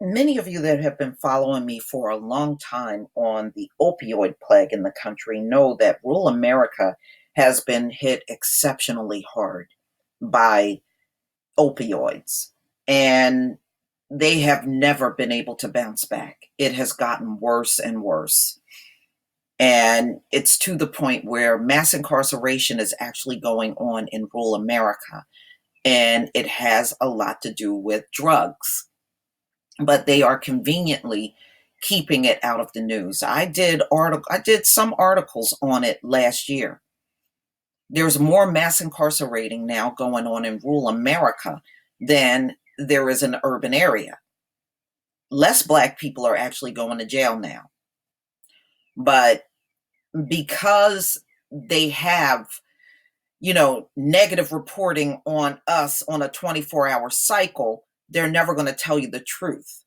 Many of you that have been following me for a long time on the opioid plague in the country know that rural America has been hit exceptionally hard by opioids, and they have never been able to bounce back. It has gotten worse and worse. And it's to the point where mass incarceration is actually going on in rural America, and it has a lot to do with drugs, but they are conveniently keeping it out of the news. I did some articles on it last year. There's more mass incarcerating now going on in rural America than there is in the urban area. Less black people are actually going to jail now. But because they have, negative reporting on us on a 24-hour cycle, they're never going to tell you the truth.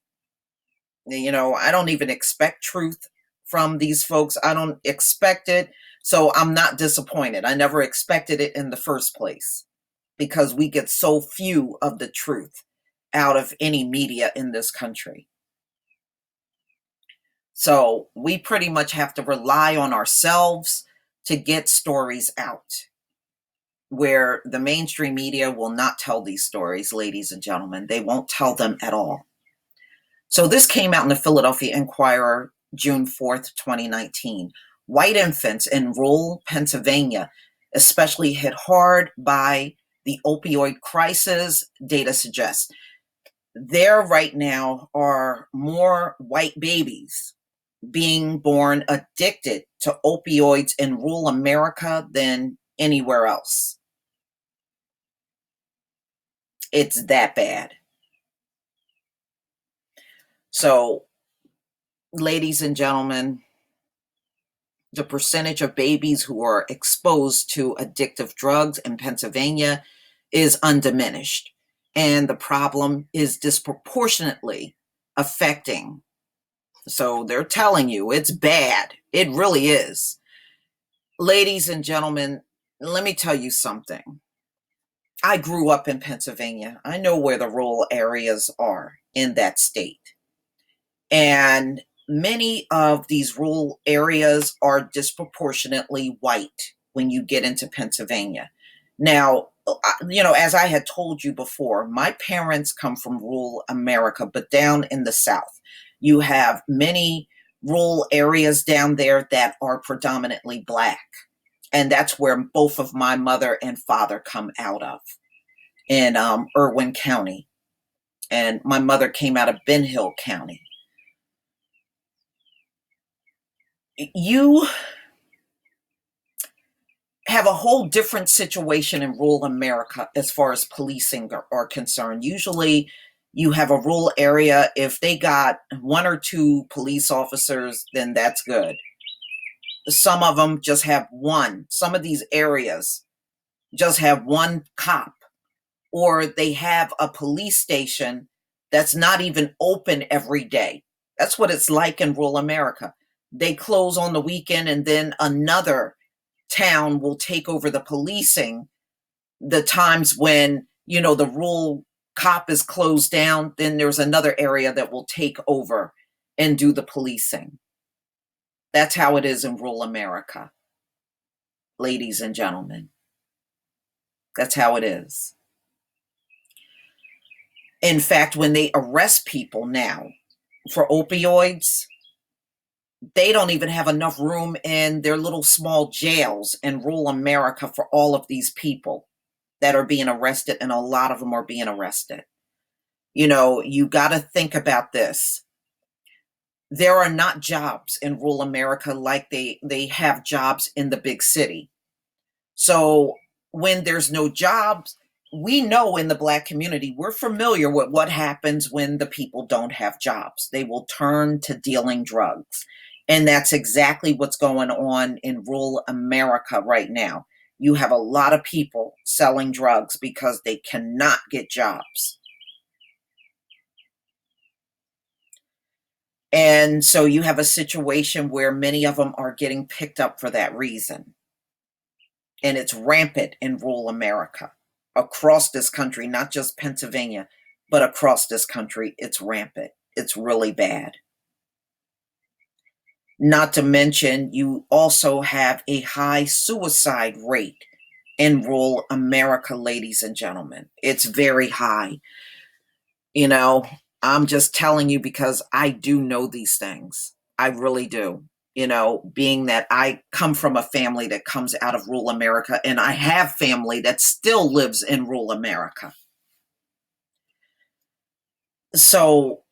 I don't even expect truth from these folks. I don't expect it. So I'm not disappointed. I never expected it in the first place because we get so few of the truth out of any media in this country. So we pretty much have to rely on ourselves to get stories out, where the mainstream media will not tell these stories, ladies and gentlemen. They won't tell them at all. So this came out in the Philadelphia Inquirer, June 4th, 2019. White infants in rural Pennsylvania, especially hit hard by the opioid crisis, data suggests. There right now are more white babies being born addicted to opioids in rural America than anywhere else. It's that bad. So, ladies and gentlemen, the percentage of babies who are exposed to addictive drugs in Pennsylvania is undiminished. And the problem is disproportionately affecting. So they're telling you it's bad. It really is. Ladies and gentlemen, let me tell you something. I grew up in Pennsylvania. I know where the rural areas are in that state. And many of these rural areas are disproportionately white when you get into Pennsylvania. Now, as I had told you before, my parents come from rural America, but down in the South. You have many rural areas down there that are predominantly black. And that's where both of my mother and father come out of, in Irwin County. And my mother came out of Ben Hill County. You have a whole different situation in rural America as far as policing are concerned. Usually, you have a rural area. If they got one or two police officers, then that's good. Some of them just have one. Some of these areas just have one cop, or they have a police station that's not even open every day. That's what it's like in rural America. They close on the weekend, and then another town will take over the policing the times when, the rural cop is closed down. Then there's another area that will take over and do the policing. That's how it is in rural America, ladies and gentlemen. That's how it is. In fact, when they arrest people now for opioids, they don't even have enough room in their little small jails in rural America for all of these people that are being arrested, and a lot of them are being arrested. You got to think about this. There are not jobs in rural America like they have jobs in the big city. So when there's no jobs, we know in the black community, we're familiar with what happens when the people don't have jobs. They will turn to dealing drugs. And that's exactly what's going on in rural America right now. You have a lot of people selling drugs because they cannot get jobs. And so you have a situation where many of them are getting picked up for that reason. And it's rampant in rural America, across this country, not just Pennsylvania, but across this country. It's rampant. It's really bad. Not to mention, you also have a high suicide rate in rural America, ladies and gentlemen. It's very high. You know, I'm just telling you because I do know these things. I really do. You know, being that I come from a family that comes out of rural America, and I have family that still lives in rural America. So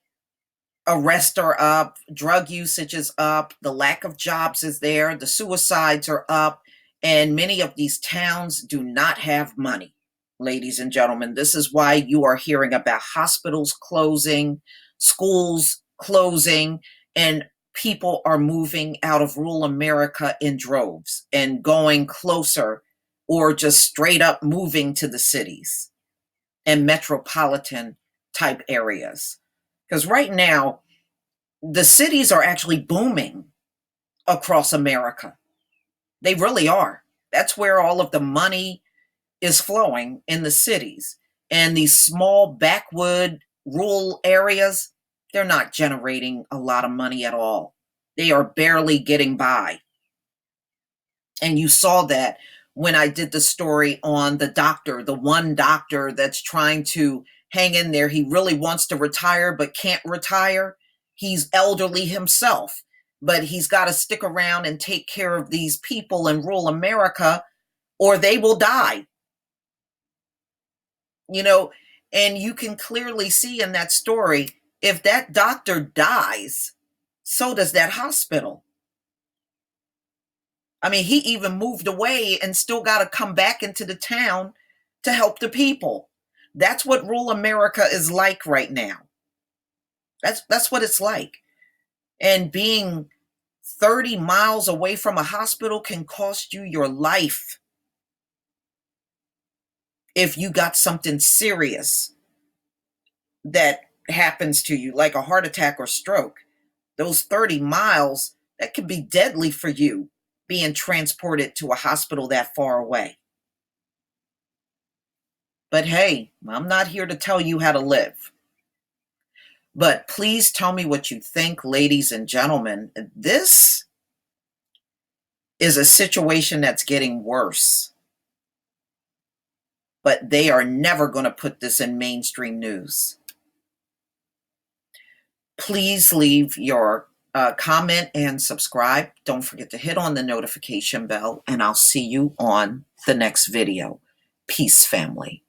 arrests are up, drug usage is up, the lack of jobs is there, the suicides are up, and many of these towns do not have money. Ladies and gentlemen, this is why you are hearing about hospitals closing, schools closing, and people are moving out of rural America in droves and going closer or just straight up moving to the cities and metropolitan type areas. Because right now, the cities are actually booming across America. They really are. That's where all of the money is flowing, in the cities. And these small backwood rural areas, they're not generating a lot of money at all. They are barely getting by. And you saw that when I did the story on the doctor, the one doctor that's trying to hang in there. He really wants to retire but can't retire. He's elderly himself, but he's got to stick around and take care of these people in rural America or they will die. You know, and you can clearly see in that story, if that doctor dies, so does that hospital. I mean, he even moved away and still got to come back into the town to help the people. That's what rural America is like right now. That's what it's like. And being 30 miles away from a hospital can cost you your life if you got something serious that happens to you, like a heart attack or stroke. Those 30 miles, that could be deadly for you being transported to a hospital that far away. But hey, I'm not here to tell you how to live. But please tell me what you think, ladies and gentlemen. This is a situation that's getting worse. But they are never going to put this in mainstream news. Please leave your comment and subscribe. Don't forget to hit on the notification bell, and I'll see you on the next video. Peace, family.